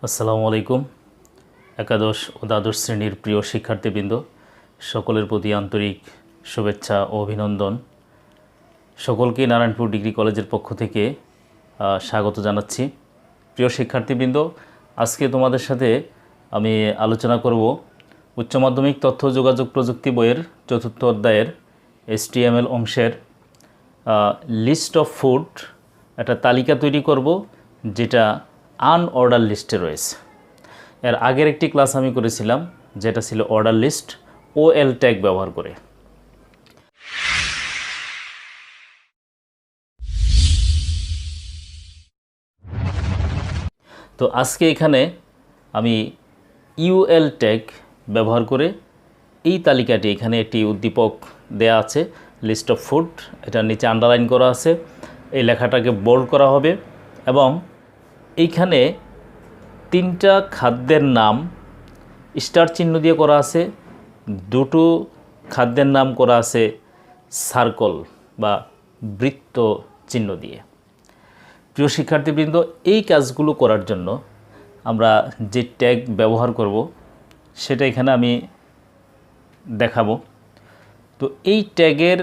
আসসালামু আলাইকুম। একাদশ ও দ্বাদশ শ্রেণীর প্রিয় শিক্ষার্থীবৃন্দ, সকলের প্রতি আন্তরিক শুভেচ্ছা ও অভিনন্দন। সকলকে নারায়ণপুর ডিগ্রি কলেজের পক্ষ থেকে স্বাগত জানাচ্ছি। প্রিয় শিক্ষার্থীবৃন্দ, আজকে তোমাদের সাথে আমি আলোচনা করব উচ্চ মাধ্যমিক তথ্য যোগাযোগ প্রযুক্তি বইয়ের চতুর্থ অধ্যায়ের HTML অংশের লিস্ট অফ ফুড একটা তালিকা তৈরি করব, যেটা আনঅর্ডার লিস্টে রয়েছে। এর আগের একটি ক্লাস আমি করেছিলাম যেটা ছিল অর্ডার লিস্ট OL ট্যাগ ব্যবহার করে। তো আজকে এখানে আমি UL ট্যাগ ব্যবহার করে এই তালিকাটি, এখানে একটি উদ্দীপক দেয়া আছে লিস্ট অফ ফুড, এটার নিচে আন্ডারলাইন করা আছে, এই লেখাটাকে বোল্ড করা হবে এবং এইখানে তিনটা খাদ্যের নাম স্টার চিহ্ন দিয়ে করা আছে, দুটো খাদ্যের নাম করা আছে সার্কল বা বৃত্ত চিহ্ন দিয়ে। প্রিয় শিক্ষার্থীবৃন্দ, এই কাজগুলো করার জন্য আমরা যে ট্যাগ ব্যবহার করব সেটা এখানে আমি দেখাবো। তো এই ট্যাগের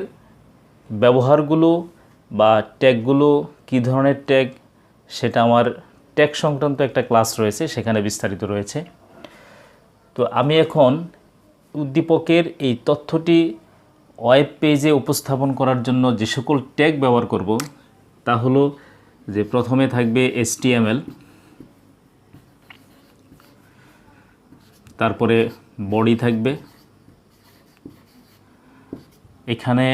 ব্যবহারগুলো বা ট্যাগগুলো কী ধরনের ট্যাগ সেটা আমার ট্যাগ সংক্রান্ত একটা ক্লাস রয়েছে, সেখানে বিস্তারিত রয়েছে। তো আমি এখন উদ্দীপকের এই তথ্যটি ওয়েব পেজে উপস্থাপন করার জন্য যে সকল ট্যাগ ব্যবহার করব তা হলো যে প্রথমে থাকবে HTML, তারপরে বডি থাকবে, এখানে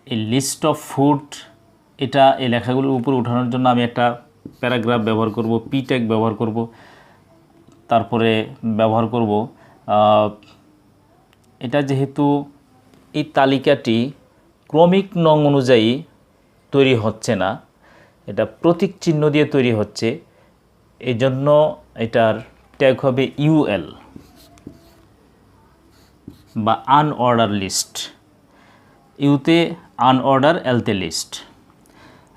এই লিস্ট অফ ফুড, এটা এই লেখাগুলোর উপরে উঠানোর জন্য আমি একটা প্যারাগ্রাফ ব্যবহার করব, P ট্যাগ ব্যবহার করব, তারপরে ব্যবহার করব এটা যেহেতু এই তালিকাটি ক্রমিক নং অনুযায়ী তৈরি হচ্ছে না, এটা প্রতীক চিহ্ন দিয়ে তৈরি হচ্ছে, এই জন্য এটার ট্যাগ হবে UL বা আনঅর্ডার লিস্ট। ইউতে আনঅর্ডার, এলতে লিস্ট।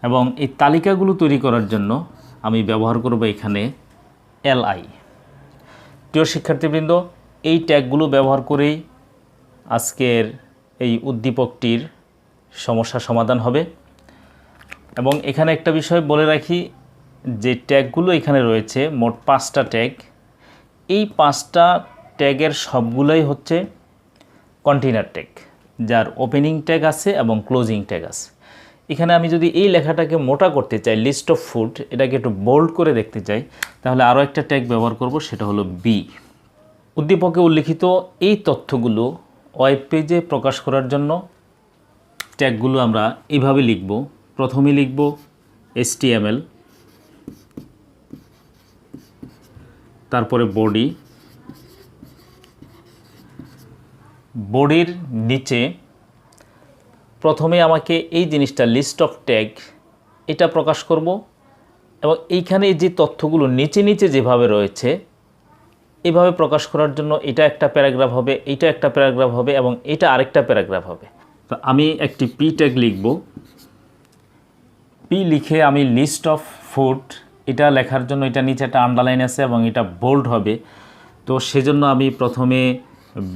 এবং এই তালিকাগুলো তৈরি করার জন্য আমি ব্যবহার করব এখানে LI। প্রিয় শিক্ষার্থীবৃন্দ, এই ট্যাগগুলো ব্যবহার করেই আজকের এই উদ্দীপকটির সমস্যা সমাধান হবে। এবং এখানে একটা বিষয় বলে রাখি, যে ট্যাগগুলো এখানে রয়েছে মোট 5টা ট্যাগ, এই 5টা ট্যাগের সবগুলোই হচ্ছে কন্টেইনার ট্যাগ, যার ওপেনিং ট্যাগ আছে এবং ক্লোজিং ট্যাগ আছে। এখানে আমি যদি এই লেখাটাকে মোটা করতে চাই, লিস্ট অফ ফুড, এটাকে একটু বোল্ড করে দেখতে চাই, তাহলে আরও একটা ট্যাগ ব্যবহার করব, সেটা হলো B। উদ্দীপকে উল্লিখিত এই তথ্যগুলো ওয়েব পেজে প্রকাশ করার জন্য ট্যাগগুলো আমরা এইভাবে লিখব। প্রথমে লিখব HTML, তারপরে বডি, বডির নিচে প্রথমে আমাকে এই জিনিসটা লিস্ট অফ ট্যাগ এটা প্রকাশ করব এবং এইখানে যে তথ্যগুলো নিচে নিচে যেভাবে রয়েছে এইভাবে প্রকাশ করার জন্য এটা একটা প্যারাগ্রাফ হবে, এটা একটা প্যারাগ্রাফ হবে এবং এটা আরেকটা প্যারাগ্রাফ হবে। তো আমি একটি P ট্যাগ লিখব। P লিখে আমি লিস্ট অফ ফুড এটা লেখার জন্য এটা নিচে একটা আন্ডারলাইন আছে এবং এটা বোল্ড হবে, তো সেজন্য আমি প্রথমে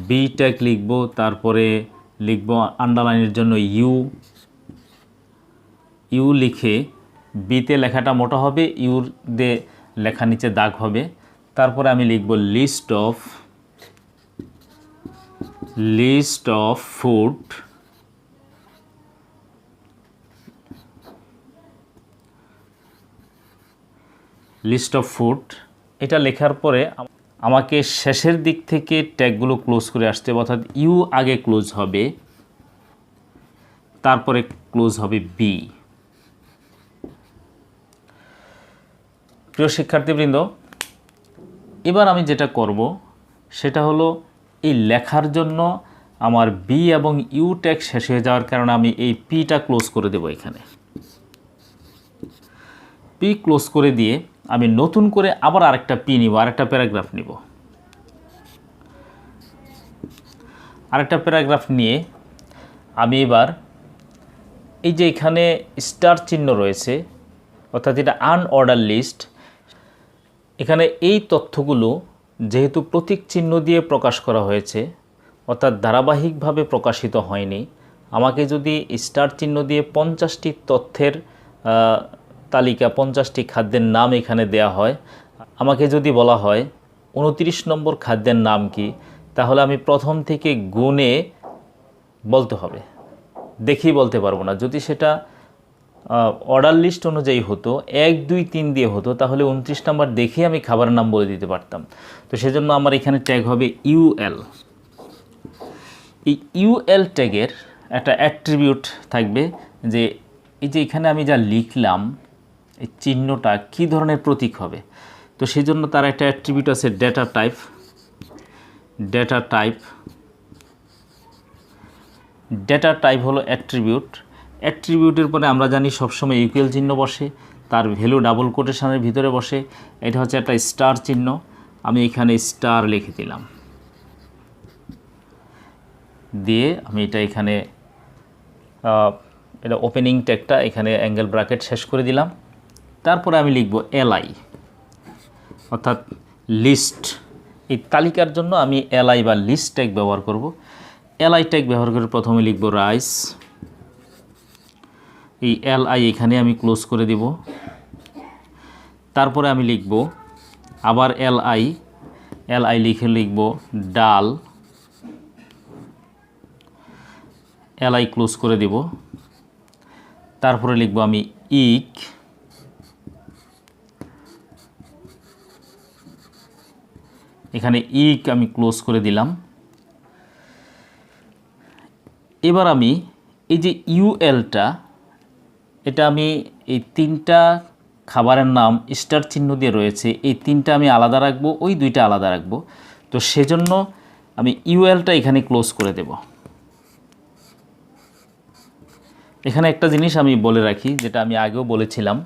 B ট্যাগ লিখব, তারপরে লিখব আন্ডারলাইনের জন্য U লিখে বিতে লেখাটা মোটা হবে, ইউর দিয়ে লেখা নিচে দাগ হবে, তারপরে আমি লিখব list of food, list of food. এটা লেখার পরে আমাকে শেষের দিক থেকে ট্যাগগুলো ক্লোজ করে আসতে হবে, অর্থাৎ U আগে ক্লোজ হবে, তারপরে ক্লোজ হবে B। প্রিয় শিক্ষার্থীবৃন্দ, এবার আমি যেটা করব সেটা হলো এই লেখার জন্য আমার B এবং U ট্যাগ শেষ হয়ে যাওয়ার কারণে আমি এই Pটা ক্লোজ করে দেব। এখানে P ক্লোজ করে দিয়ে আমি নতুন করে আবার আরেকটা P নিব, আরেকটা প্যারাগ্রাফ নিব। আরেকটা প্যারাগ্রাফ নিয়ে আমি এবার এই যে এখানে স্টার চিহ্ন রয়েছে, অর্থাৎ এটা আনঅর্ডার লিস্ট, এখানে এই তথ্যগুলো যেহেতু প্রতীক চিহ্ন দিয়ে প্রকাশ করা হয়েছে, অর্থাৎ ধারাবাহিকভাবে প্রকাশিত হয়নি, আমাকে যদি স্টার চিহ্ন দিয়ে 50টি তথ্যের তালিকা, 50টি খাদ্যের নাম এখানে দেয়া হয়, আমাকে যদি বলা হয় 29 নম্বর খাদ্যের নাম কি, তাহলে আমি প্রথম থেকে গুণে বলতে হবে, দেখেই বলতে পারবো না। যদি সেটা অর্ডার লিস্ট অনুযায়ী হতো, 1 2 3 দিয়ে হতো, তাহলে 29 নাম্বার দেখেই আমি খাবারের নাম বলে দিতে পারতাম। তো সেজন্য আমার এখানে ট্যাগ হবে ইউএল। এই ইউএল ট্যাগের একটা অ্যাট্রিবিউট থাকবে, যে এই যে এখানে আমি যা লিখলাম এই চিহ্নটা কী ধরনের প্রতীক হবে। তো সেজন্য তার একটা অ্যাট্রিবিউট আছে ডেটা টাইপ। ডেটা টাইপ হলো অ্যাট্রিবিউট। অ্যাট্রিবিউটের পরে আমরা জানি সবসময় ইকুয়াল চিহ্ন বসে, তার ভ্যালু ডাবল কোটেশনের ভিতরে বসে। এটা হচ্ছে একটা স্টার চিহ্ন, আমি এখানে স্টার লিখে দিলাম, দিয়ে আমি এটা এখানে এটা ওপেনিং ট্যাগটা এখানে অ্যাঙ্গেল ব্র্যাকেট শেষ করে দিলাম। তারপরে আমি লিখব এলআই, অর্থাৎ লিস্ট। এই তালিকার জন্য আমি এলআই বা লিস্ট ট্যাগ ব্যবহার করব। এলআই ট্যাগ ব্যবহার করে প্রথমে লিখব রাইস। এই এলআই এখানে আমি ক্লোজ করে দিব। তারপরে আমি লিখব আবার এলআই লিখে লিখব ডাল, এলআই ক্লোজ করে দিব। তারপরে লিখব আমি ইক, এখানে ইক আমি ক্লোজ করে দিলাম। এবার আমি এই যে ইউএলটা, এটা আমি এই 3টা খাবারের নাম স্টার চিহ্ন দিয়ে রয়েছে, এই 3টা আমি আলাদা রাখবো, ওই 2টা আলাদা রাখবো। তো সেজন্য আমি ইউএলটা এখানে ক্লোজ করে দেব। এখানে একটা জিনিস আমি বলে রাখি, যেটা আমি আগেও বলেছিলাম,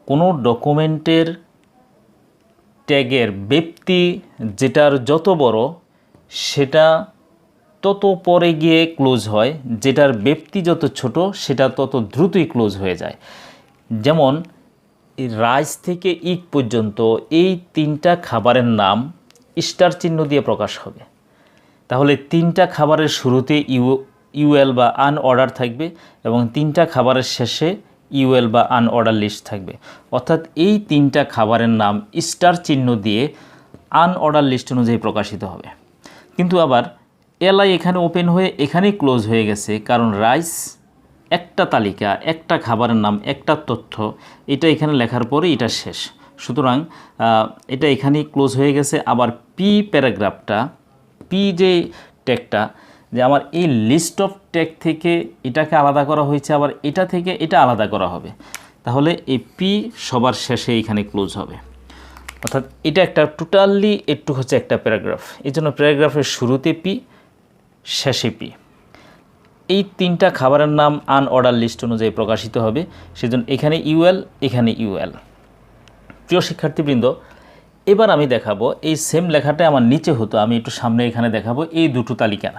কোনো ডকুমেন্টের ট্যাগের ব্যাপ্তি যেটার যত বড়, সেটা তত পরে গিয়ে ক্লোজ হয়, যেটার ব্যাপ্তি যত ছোট সেটা তত দ্রুতই ক্লোজ হয়ে যায়। যেমন রাইস থেকে ইক পর্যন্ত এই 3টা খাবারের নাম স্টার চিহ্ন দিয়ে প্রকাশ হবে। তাহলে 3টা খাবারের শুরুতে ইউএল বা আনঅর্ডার থাকবে, এবং 3টা খাবারের শেষে ইউএল বা আনঅর্ডার লিস্ট থাকবে। অর্থাৎ এই 3টা খাবারের নাম স্টার চিহ্ন দিয়ে আনঅর্ডার লিস্ট অনুযায়ী প্রকাশিত হবে। কিন্তু আবার এলআই এখানে ওপেন হয়ে এখানেই ক্লোজ হয়ে গেছে, কারণ রাইস একটা তালিকা, একটা খাবারের নাম, একটা তথ্য, এটা এখানে লেখার পরে এটা শেষ। সুতরাং এটা এখানেই ক্লোজ হয়ে গেছে। আবার পি প্যারাগ্রাফটা, পি যে ট্যাগটা, যে আমার এই লিস্ট অফ ট্যাগ থেকে এটাকে আলাদা করা হয়েছে, আবার এটা থেকে এটা আলাদা করা হবে, তাহলে এই পি সবার শেষে এখানে ক্লোজ হবে। অর্থাৎ এটা একটা টোটালি একটু হচ্ছে একটা প্যারাগ্রাফ, এই জন্য প্যারাগ্রাফের শুরুতে পি, শেষে পি। এই 3টা খাবারের নাম আনঅর্ডার লিস্ট অনুযায়ী প্রকাশিত হবে, সেজন্য এখানে ইউএল, এখানে ইউএল। প্রিয় শিক্ষার্থীবৃন্দ, এবার আমি দেখাবো এই সেম লেখাটা আমার নিচে হতো, আমি একটু সামনে এখানে দেখাবো এই দুটো তালিকা।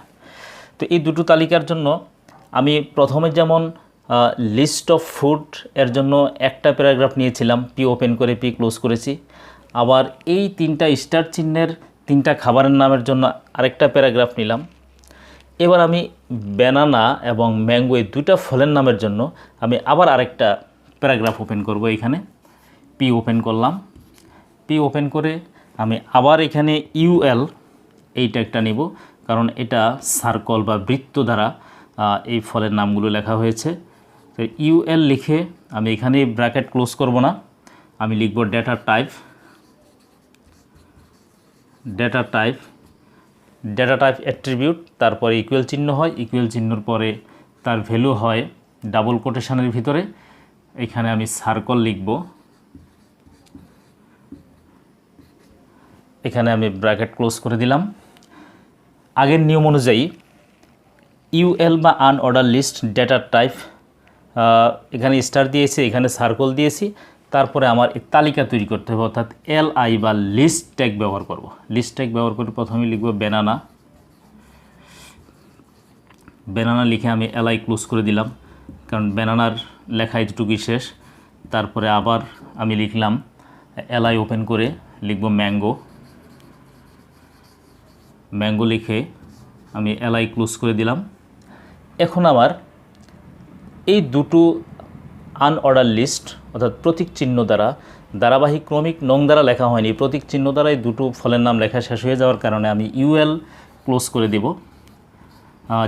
তো এই দুটো তালিকার জন্য আমি প্রথমে যেমন লিস্ট অফ ফুড এর জন্য একটা প্যারাগ্রাফ নিয়েছিলাম, পি ওপেন করে পি ক্লোজ করেছি। আবার এই 3টা স্টার চিহ্নের 3টা খাবারের নামের জন্য আরেকটা প্যারাগ্রাফ নিলাম। এবার আমি ব্যানানা এবং ম্যাঙ্গো এই 2টা ফলের নামের জন্য আমি আবার আরেকটা প্যারাগ্রাফ ওপেন করব। এখানে পি ওপেন করলাম, পি ওপেন করে আমি আবার এখানে ইউএল এই ট্যাগটা নিব, কারণ এটা সার্কল বা বৃত্ত দ্বারা এই ফলের নামগুলো লেখা হয়েছে। তো ইউএল লিখে আমি এখানে ব্র্যাকেট ক্লোজ করব না, আমি লিখব data type. Data type attribute, তারপরে ইকুয়াল চিহ্ন হয়, ইকুয়াল চিহ্নর পরে তার ভ্যালু হয় ডাবল কোটেশনের ভিতরে। এখানে আমি সার্কল লিখব, এখানে আমি ব্র্যাকেট ক্লোজ করে দিলাম। আগের নিয়ম অনুযায়ী ইউএল বা আনঅর্ডার লিস্ট ডেটা টাইপ, এখানে স্টার দিয়েছি, এখানে সার্কল দিয়েছি। তারপরে আমার এই তালিকা তৈরি করতে হবে, অর্থাৎ এলআই বা লিস্ট ট্যাগ ব্যবহার করব। লিস্ট ট্যাগ ব্যবহার করে প্রথমে লিখব ব্যানানা লিখে আমি এলআই ক্লোজ করে দিলাম, কারণ ব্যানানার লেখা এতটুকুই শেষ। তারপরে আবার আমি লিখলাম এলআই ওপেন করে লিখব ম্যাঙ্গো, ম্যাঙ্গো লিখে আমি এলআই ক্লোজ করে দিলাম। এখন আমার এই দুটো আনঅর্ডার লিস্ট অর্থাৎ প্রতীক চিহ্ন দ্বারা ধারাবাহিক ক্রমিক নং দ্বারা লেখা হয়নি, প্রতীক চিহ্ন দ্বারাই দুটো ফলের নাম লেখা শেষ হয়ে যাওয়ার কারণে আমি ইউএল ক্লোজ করে দেব,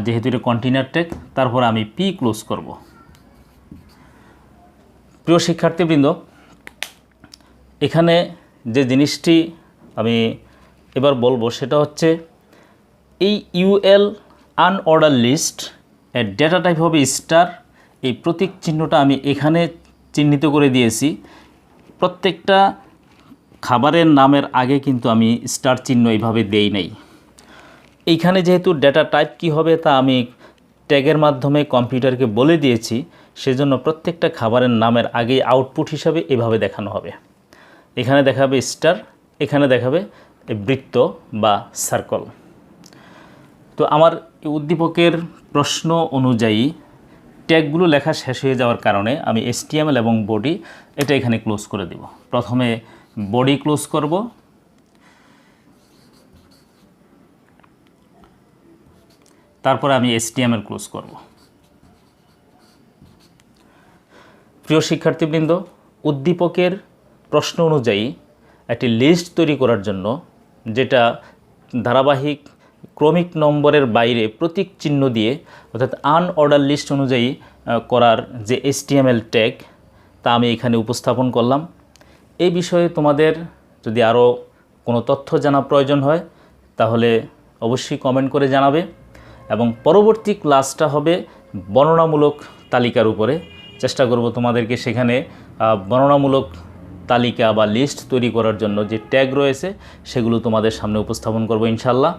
যেহেতু এটা কন্টেইনার ট্যাগ। তারপর আমি পি ক্লোজ করব। প্রিয় শিক্ষার্থীবৃন্দ, এখানে যে জিনিসটি আমি এবার বলবো সেটা হচ্ছে এই ইউএল আনঅর্ডার লিস্ট এর ডেটা টাইপ হবে স্টার। এই প্রতীক চিহ্নটা আমি এখানে চিহ্নিত করে দিয়েছি। প্রত্যেকটা খাবারের নামের আগে কিন্তু আমি স্টার চিহ্ন এইভাবে দেই নাই। এইখানে যেহেতু ডেটা টাইপ কি হবে তা আমি ট্যাগের মাধ্যমে কম্পিউটারকে বলে দিয়েছি, সেজন্য প্রত্যেকটা খাবারের নামের আগে আউটপুট হিসাবে এভাবে দেখানো হবে। এখানে দেখাবে স্টার, এখানে দেখাবে বৃত্ত বা সার্কল। তো আমার উদ্দীপকের প্রশ্ন অনুযায়ী ট্যাগগুলো লেখা শেষ হয়ে যাওয়ার কারণে আমি HTML এবং বডি এটা এখানে ক্লোজ করে দেব। প্রথমে বডি ক্লোজ করব, তারপরে আমি HTML ক্লোজ করব। প্রিয় শিক্ষার্থীবৃন্দ, উদ্দীপকের প্রশ্ন অনুযায়ী একটি লিস্ট তৈরি করার জন্য, যেটা ধারাবাহিক ক্রমিক নম্বরের বাইরে প্রতীক চিহ্ন দিয়ে অর্থাৎ আনঅর্ডার লিস্ট অনুযায়ী করার যে HTML ট্যাগ, তা আমি এখানে উপস্থাপন করলাম। এই বিষয়ে তোমাদের যদি আরও কোনো তথ্য জানা প্রয়োজন হয় তাহলে অবশ্যই কমেন্ট করে জানাবে, এবং পরবর্তী ক্লাসটা হবে বর্ণনামূলক তালিকার উপরে। চেষ্টা করব তোমাদেরকে সেখানে বর্ণনামূলক তালিকা বা লিস্ট তৈরি করার জন্য যে ট্যাগ রয়েছে সেগুলো তোমাদের সামনে উপস্থাপন করব ইনশাল্লাহ।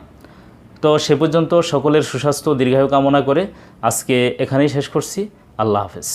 তো সে পর্যন্ত সকলের সুস্বাস্থ্য দীর্ঘায়ু কামনা করে আজকে এখানেই শেষ করছি। আল্লাহ হাফেজ।